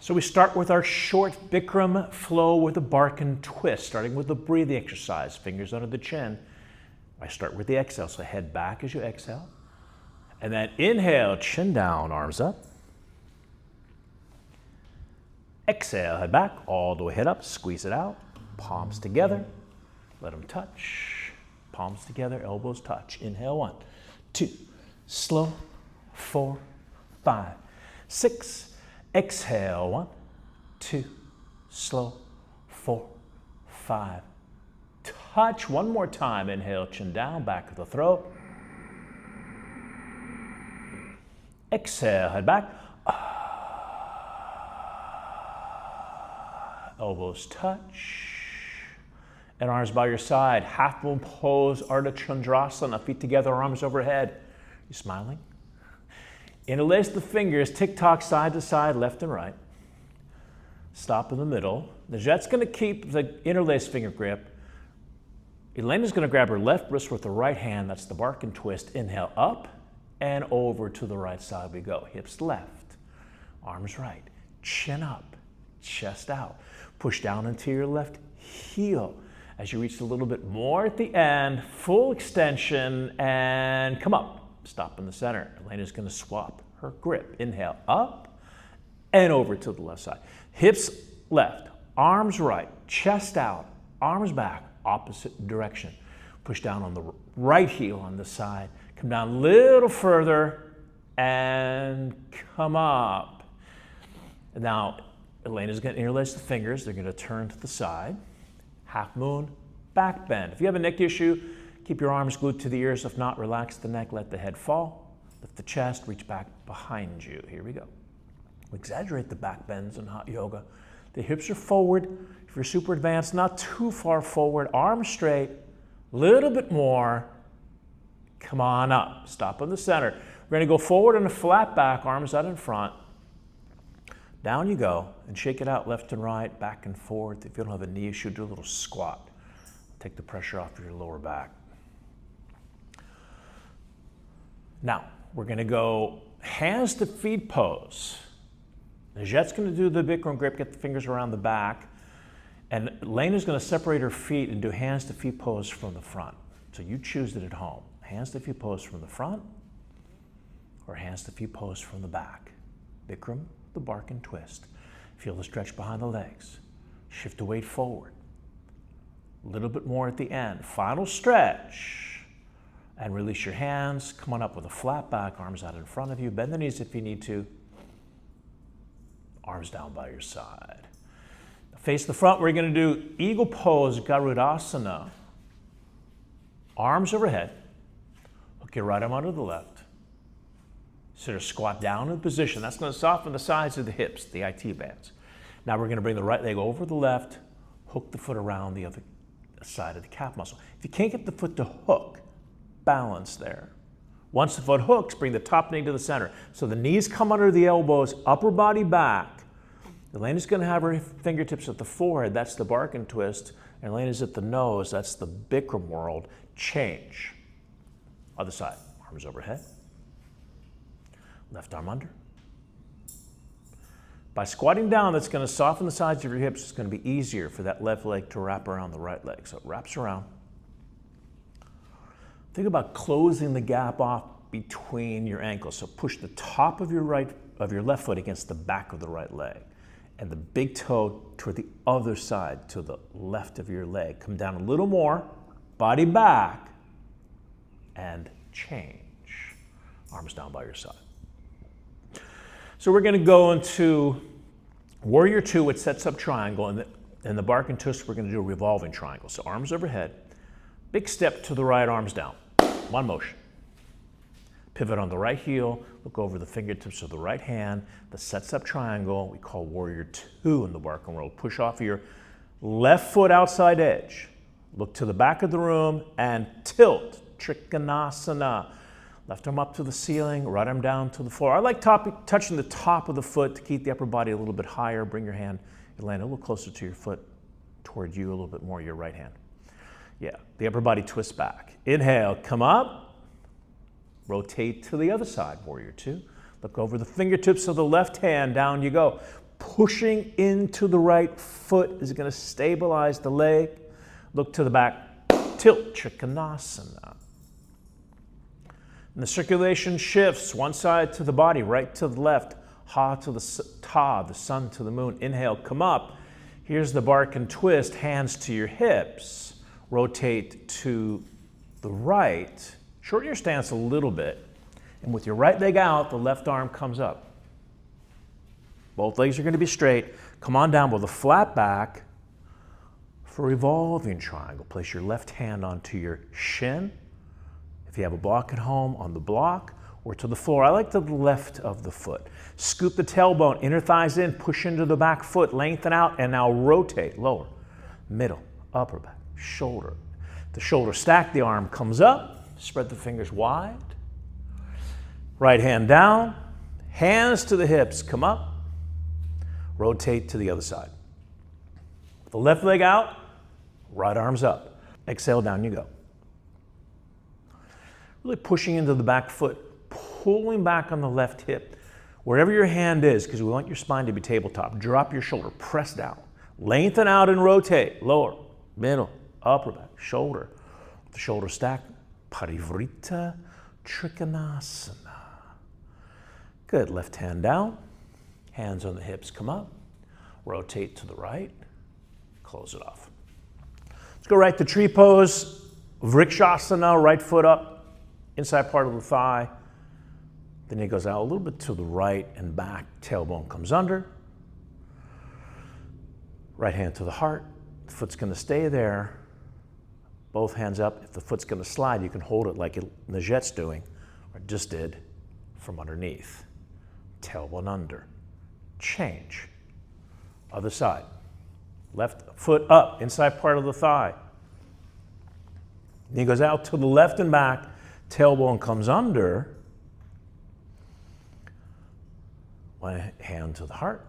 So we start with our short Bikram flow with a Barkan twist, starting with the breathing exercise, fingers under the chin. I start with the exhale, so head back as you exhale. And then inhale, chin down, arms up. Exhale, head back, all the way head up, squeeze it out. Palms together, let them touch. Palms together, elbows touch. Inhale, 1, 2, slow, 4, 5, 6. Exhale, 1, 2, slow, 4, 5. Touch one more time. Inhale, chin down, back of the throat. Exhale, head back. Elbows touch. And arms by your side. Half moon pose, Ardha Chandrasana. Feet together, arms overhead. You smiling? Interlace the fingers, tick-tock side to side, left and right. Stop in the middle. Najette's going to keep the interlaced finger grip. Elena's going to grab her left wrist with the right hand. That's the Barkan twist. Inhale, up and over to the right side we go. Hips left, arms right, chin up, chest out. Push down into your left heel. As you reach a little bit more at the end, full extension and come up. Stop in the center. Elena's going to swap her grip. Inhale, up and over to the left side. Hips left, arms right, chest out, arms back, opposite direction. Push down on the right heel on this side. Come down a little further and come up. Now, Elena's going to interlace the fingers. They're going to turn to the side. Half moon, back bend. If you have a neck issue, keep your arms glued to the ears. If not, relax the neck, let the head fall. Lift the chest, reach back behind you. Here we go. We exaggerate the back bends in hot yoga. The hips are forward. If you're super advanced, not too far forward. Arms straight, a little bit more. Come on up. Stop in the center. We're going to go forward on a flat back, arms out in front. Down you go, and shake it out left and right, back and forth. If you don't have a knee issue, do a little squat. Take the pressure off your lower back. Now, we're going to go hands to feet pose. Najette's going to do the Bikram grip, get the fingers around the back. And Lena's going to separate her feet and do hands to feet pose from the front. So you choose it at home. Hands to feet pose from the front or hands to feet pose from the back. Bikram, the Barkan twist. Feel the stretch behind the legs. Shift the weight forward. A little bit more at the end. Final stretch. And release your hands. Come on up with a flat back, arms out in front of you. Bend the knees if you need to. Arms down by your side. Face the front. We're going to do eagle pose, Garudasana. Arms overhead. Hook your right arm under the left. Sort of squat down in position. That's going to soften the sides of the hips, the IT bands. Now we're going to bring the right leg over the left, hook the foot around the other side of the calf muscle. If you can't get the foot to hook, balance there. Once the foot hooks, bring the top knee to the center. So the knees come under the elbows, upper body back. Elena's going to have her fingertips at the forehead. That's the Barkan twist. And Elena's at the nose. That's the Bikram world. Change. Other side. Arms overhead. Left arm under. By squatting down, that's going to soften the sides of your hips. It's going to be easier for that left leg to wrap around the right leg. So it wraps around. Think about closing the gap off between your ankles. So push the top of your left foot against the back of the right leg. And the big toe toward the other side, to the left of your leg. Come down a little more. Body back. And change. Arms down by your side. So we're going to go into Warrior 2, which sets up triangle. And in the Barkan twist, we're going to do a revolving triangle. So arms overhead. Big step to the right, arms down. One motion. Pivot on the right heel. Look over the fingertips of the right hand. The sets up triangle we call Warrior 2 in the Barkan world. Push off of your left foot outside edge. Look to the back of the room and tilt. Trikonasana. Left arm up to the ceiling, right arm down to the floor. I like touching the top of the foot to keep the upper body a little bit higher. Bring your hand, Elena, a little closer to your foot, toward you a little bit more, your right hand. Yeah, the upper body twists back. Inhale, come up. Rotate to the other side, Warrior 2. Look over the fingertips of the left hand, down you go. Pushing into the right foot is going to stabilize the leg. Look to the back, tilt, Trikonasana. And the circulation shifts one side to the body, right to the left, ha to the ta, the sun to the moon. Inhale, come up. Here's the Barkan twist, hands to your hips. Rotate to the right. Shorten your stance a little bit. And with your right leg out, the left arm comes up. Both legs are going to be straight. Come on down with a flat back for revolving triangle. Place your left hand onto your shin. If you have a block at home, on the block or to the floor. I like the left of the foot. Scoop the tailbone, inner thighs in, push into the back foot, lengthen out, and now rotate. Lower, middle, upper back, shoulder. The shoulder stack, the arm comes up. Spread the fingers wide. Right hand down, hands to the hips, come up. Rotate to the other side. The left leg out, right arm's up. Exhale, down you go. Really pushing into the back foot, pulling back on the left hip. Wherever your hand is, because we want your spine to be tabletop, drop your shoulder, press down. Lengthen out and rotate. Lower, middle, upper back, shoulder. The shoulder stack, Parivrita Trikonasana. Good, left hand down. Hands on the hips, come up. Rotate to the right. Close it off. Let's go right to tree pose. Vrikshasana, right foot up, inside part of the thigh. Then it goes out a little bit to the right and back. Tailbone comes under. Right hand to the heart. The foot's going to stay there. Both hands up. If the foot's going to slide, you can hold it like Najet's doing, or just did, from underneath. Tailbone under. Change. Other side. Left foot up, inside part of the thigh. Knee goes out to the left and back. Tailbone comes under. One hand to the heart.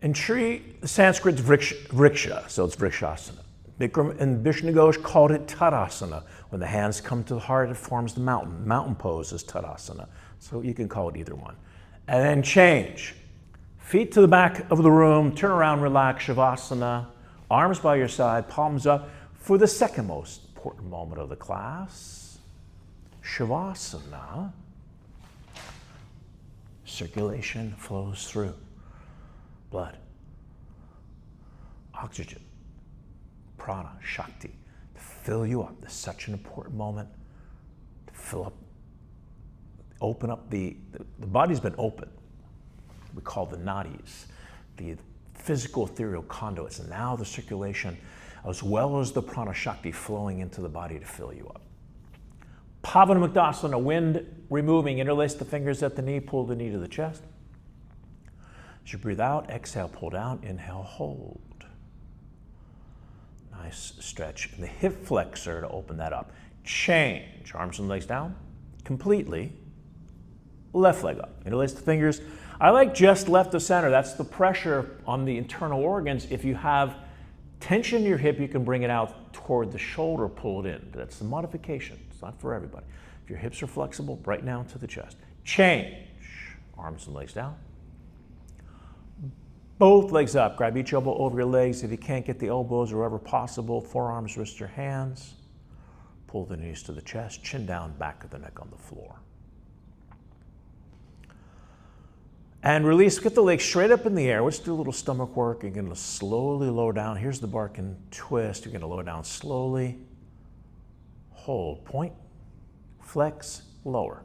In tree, the Sanskrit's vriksha, so it's vrikshasana. Bikram and Vishnu Ghosh called it Tadasana. When the hands come to the heart, it forms the mountain. Mountain pose is Tadasana. So you can call it either one. And then change. Feet to the back of the room, turn around, relax, shavasana. Arms by your side, palms up. For the second most important moment of the class, shavasana. Circulation flows through. Blood, oxygen, prana, shakti, to fill you up. This is such an important moment to fill up, open up the body's been open. We call the nadis, the physical ethereal conduits, and now the circulation, as well as the prana shakti flowing into the body to fill you up. Pavana Muktasana, wind removing, interlace the fingers at the knee, pull the knee to the chest. As you breathe out, exhale, pull down, inhale, hold. Nice stretch in the hip flexor to open that up. Change, arms and legs down, completely. Left leg up, interlace the fingers. I like just left of center. That's the pressure on the internal organs. If you have tension in your hip, you can bring it out toward the shoulder, pull it in. That's the modification. It's not for everybody. If your hips are flexible, right down to the chest. Change, arms and legs down. Both legs up. Grab each elbow over your legs. If you can't get the elbows wherever possible, forearms, wrist your hands. Pull the knees to the chest, chin down, back of the neck on the floor. And release, get the legs straight up in the air. Let's do a little stomach work. You're going to slowly lower down. Here's the Barkan twist. You're going to lower down slowly. Hold, point, flex, lower.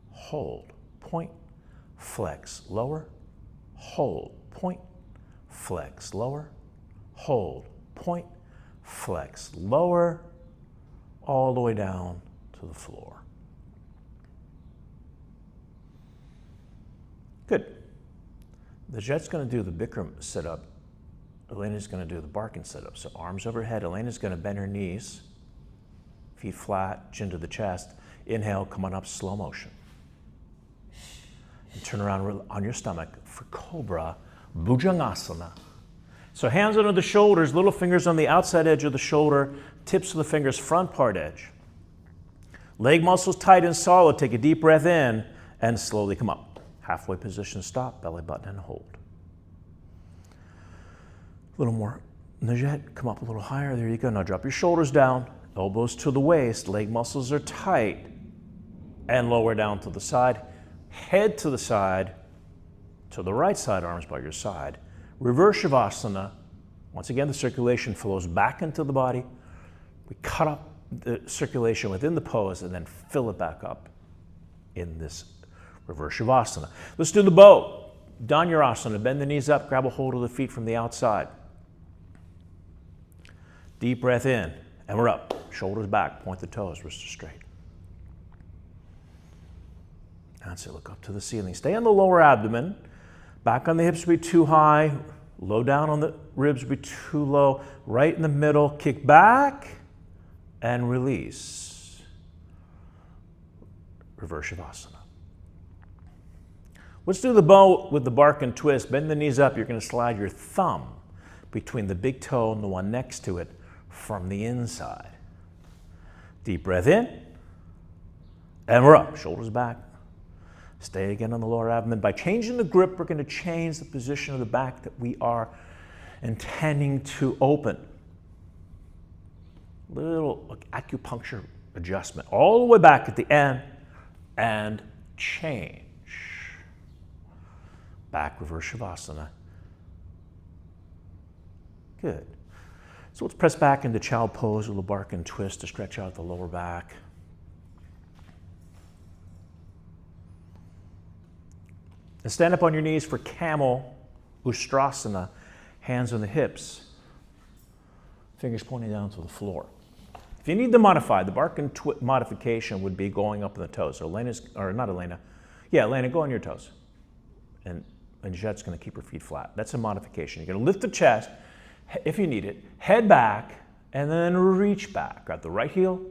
Hold, point, flex, lower. Hold, point, flex, lower. Hold, point, flex, lower. All the way down to the floor. Good. The Jet's going to do the Bikram sit-up. Elena's going to do the Barkan sit-up. So arms overhead. Elena's going to bend her knees. Feet flat, chin to the chest. Inhale, come on up, slow motion. And turn around on your stomach for Cobra Bhujangasana. So hands under the shoulders, little fingers on the outside edge of the shoulder, tips of the fingers, front part edge. Leg muscles tight and solid. Take a deep breath in and slowly come up. Halfway position, stop, belly button and hold. little more. Najat, come up a little higher. There you go. Now drop your shoulders down, elbows to the waist, leg muscles are tight, and lower down to the side. Head to the side, to the right side, arms by your side. Reverse Shavasana. Once again, the circulation flows back into the body. We cut up the circulation within the pose and then fill it back up in this reverse Shavasana. Let's do the bow. Dhanurasana. Bend the knees up, grab a hold of the feet from the outside. Deep breath in, and we're up. Shoulders back, point the toes, wrists are straight. That's it, look up to the ceiling. Stay on the lower abdomen. Back on the hips will be too high. Low down on the ribs will be too low. Right in the middle, kick back and release. Reverse Shavasana. Let's do the bow with the Barkan twist. Bend the knees up. You're going to slide your thumb between the big toe and the one next to it from the inside. Deep breath in, and we're up. Shoulders back. Stay again on the lower abdomen. By changing the grip, we're going to change the position of the back that we are intending to open. Little acupuncture adjustment. All the way back at the end and change. Back, reverse Shavasana. Good. So let's press back into child pose with a Barkan twist to stretch out the lower back. And stand up on your knees for Camel, Ustrasana, hands on the hips, fingers pointing down to the floor. If you need to modify, the Barkan modification would be going up on the toes. So Elena, go on your toes. And Jet's going to keep her feet flat. That's a modification. You're going to lift the chest, if you need it, head back, and then reach back. Grab the right heel,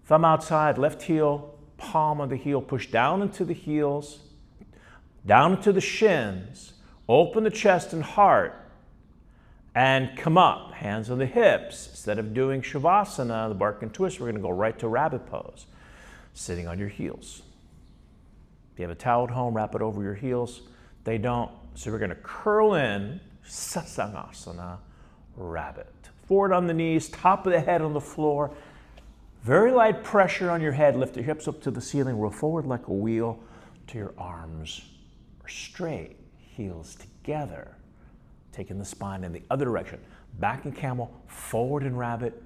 thumb outside, left heel, palm of the heel, push down into the heels, down into the shins, open the chest and heart, and come up. Hands on the hips. Instead of doing Shavasana, the Barkan twist, we're going to go right to rabbit pose, sitting on your heels. If you have a towel at home, wrap it over your heels. They don't, so we're going to curl in, Satsangasana, rabbit. Forward on the knees, top of the head on the floor. Very light pressure on your head. Lift your hips up to the ceiling. Roll forward like a wheel to your arms are straight. Heels together. Taking the spine in the other direction. Back in camel, forward in rabbit.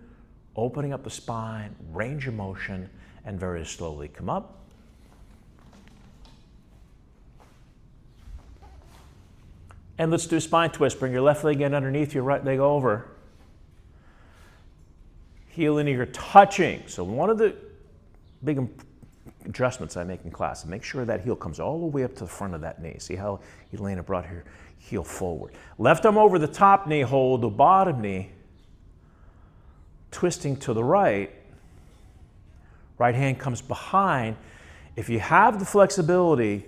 Opening up the spine, range of motion, and very slowly come up. And let's do a spine twist. Bring your left leg in underneath your right leg over. Heel and knee are touching. So one of the big adjustments I make in class is make sure that heel comes all the way up to the front of that knee. See how Elena brought her heel forward. Left arm over the top knee, hold the bottom knee. Twisting to the right. Right hand comes behind. If you have the flexibility,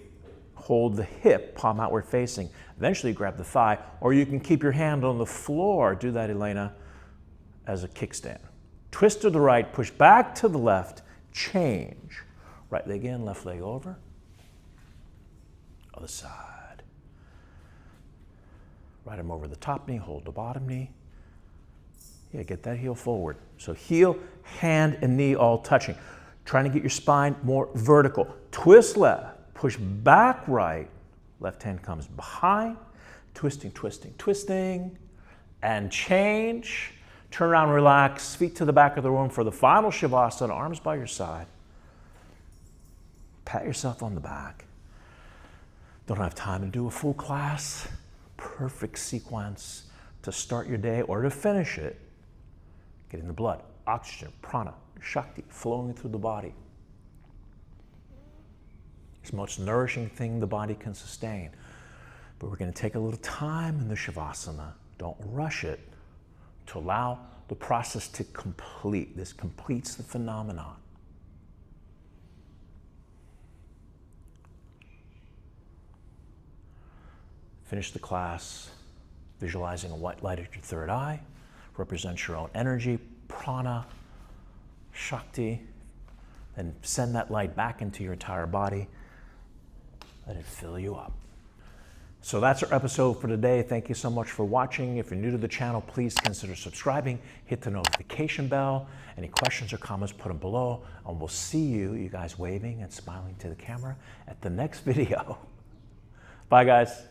hold the hip, palm outward facing. Eventually grab the thigh, or you can keep your hand on the floor. Do that, Elena, as a kickstand. Twist to the right, push back to the left, change. Right leg in, left leg over. Other side. Right arm over the top knee, hold the bottom knee. Yeah, get that heel forward. So heel, hand, and knee all touching. Trying to get your spine more vertical. Twist left, push back right. Left hand comes behind. Twisting, twisting, twisting. And change. Turn around, relax. Feet to the back of the room for the final Shavasana. Arms by your side. Pat yourself on the back. Don't have time to do a full class. Perfect sequence to start your day or to finish it. Getting the blood, oxygen, prana, shakti flowing through the body. It's the most nourishing thing the body can sustain. But we're going to take a little time in the Shavasana. Don't rush it to allow the process to complete. This completes the phenomenon. Finish the class visualizing a white light at your third eye. Represents your own energy, prana, shakti. Then send that light back into your entire body. Let it fill you up. So that's our episode for today. Thank you so much for watching. If you're new to the channel, please consider subscribing. Hit the notification bell. Any questions or comments, put them below. And we'll see you guys waving and smiling to the camera, at the next video. Bye, guys.